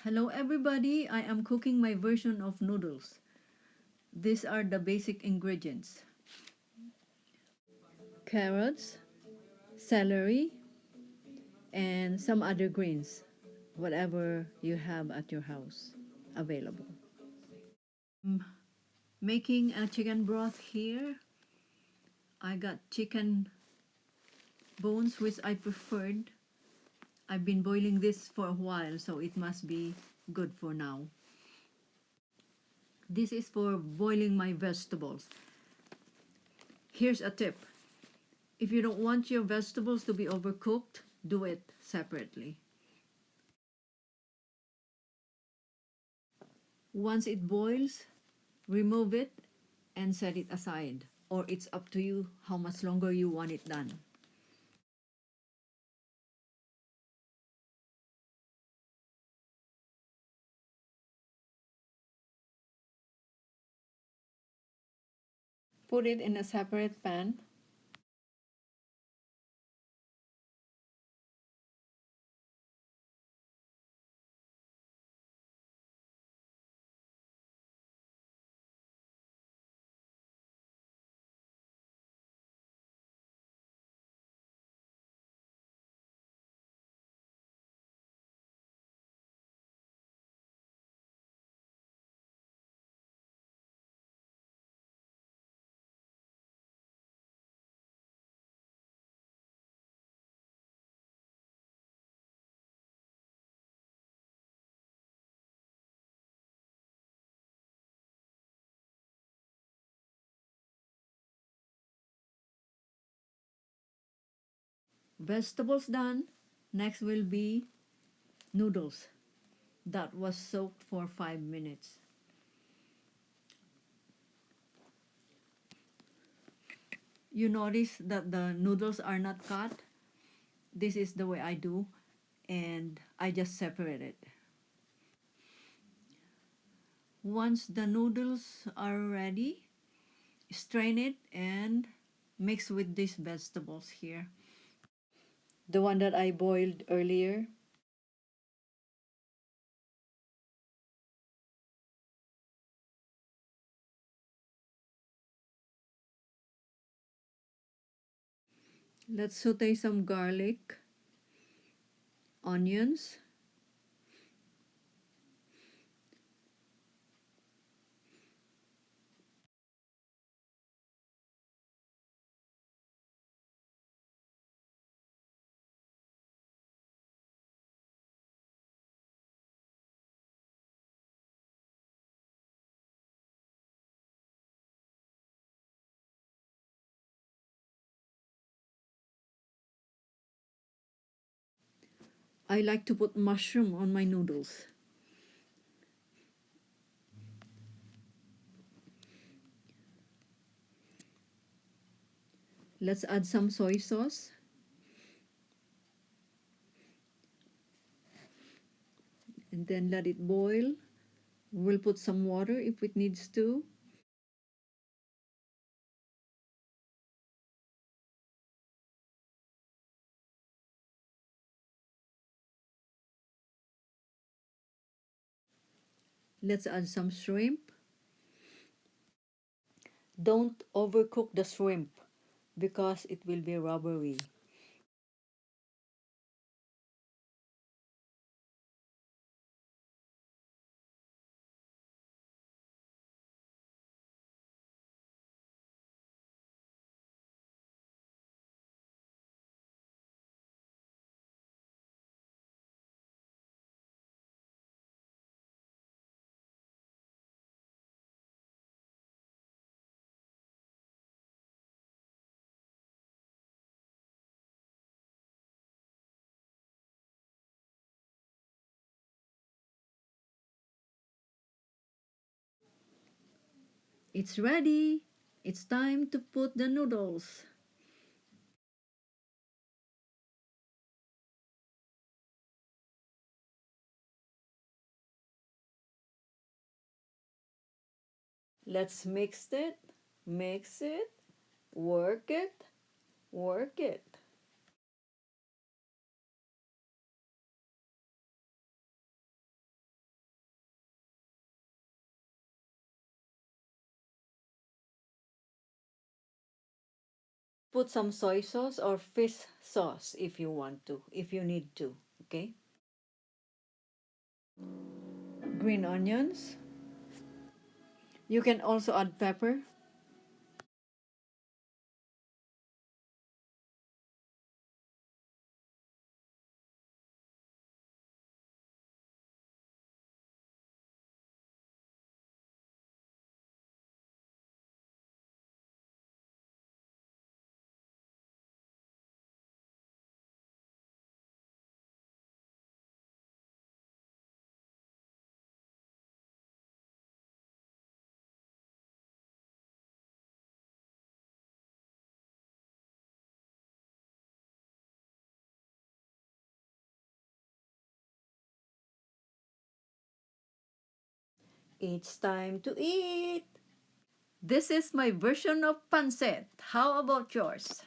Hello everybody, I am cooking my version of noodles. These are the basic ingredients: carrots, celery, and some other greens, whatever you have at your house available. Making a chicken broth here. I got chicken bones which I preferred. I've been boiling this for a while, so it must be good for now. This is for boiling my vegetables. Here's a tip. If you don't want your vegetables to be overcooked, do it separately. Once it boils, remove it and set it aside, or it's up to you how much longer you want it done. Put it in a separate pan. Vegetables done. Next will be noodles. That was soaked for 5 minutes. You notice that the noodles are not cut. This is the way I do, and I just separate it. Once the noodles are ready, strain it and mix with these vegetables here. The one that I boiled earlier. Let's saute some garlic, onions, I like to put mushroom on my noodles. Let's add some soy sauce. And then let it boil. We'll put some water if it needs to. Let's add some shrimp. Don't overcook the shrimp because it will be rubbery. It's ready. It's time to put the noodles. Let's mix it, work it, work it. Put some soy sauce or fish sauce if you want to, if you need to, okay? Green onions. You can also add pepper. It's time to eat! This is my version of pancit. How about yours?